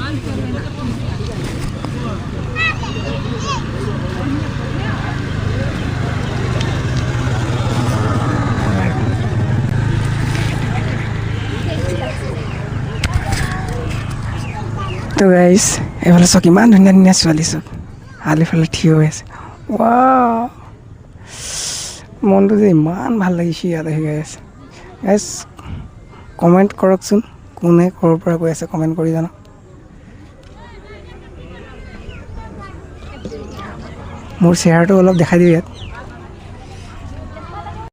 তো গাইজ এইফালে চক ইমান ধুনীয়া ধুনীয়া ছোৱালী চব আলিফালে থিয় হৈ আছে ৱাও মনটো যে ইমান ভাল লাগিছে ইয়াত আহি গাইজ গাইজ কমেণ্ট কৰকচোন কোনে ক'ৰ পৰা কৈ আছে কমেণ্ট কৰি জানক মোৰ চেহাৰাটো অলপ দেখাই দিওঁ ইয়াত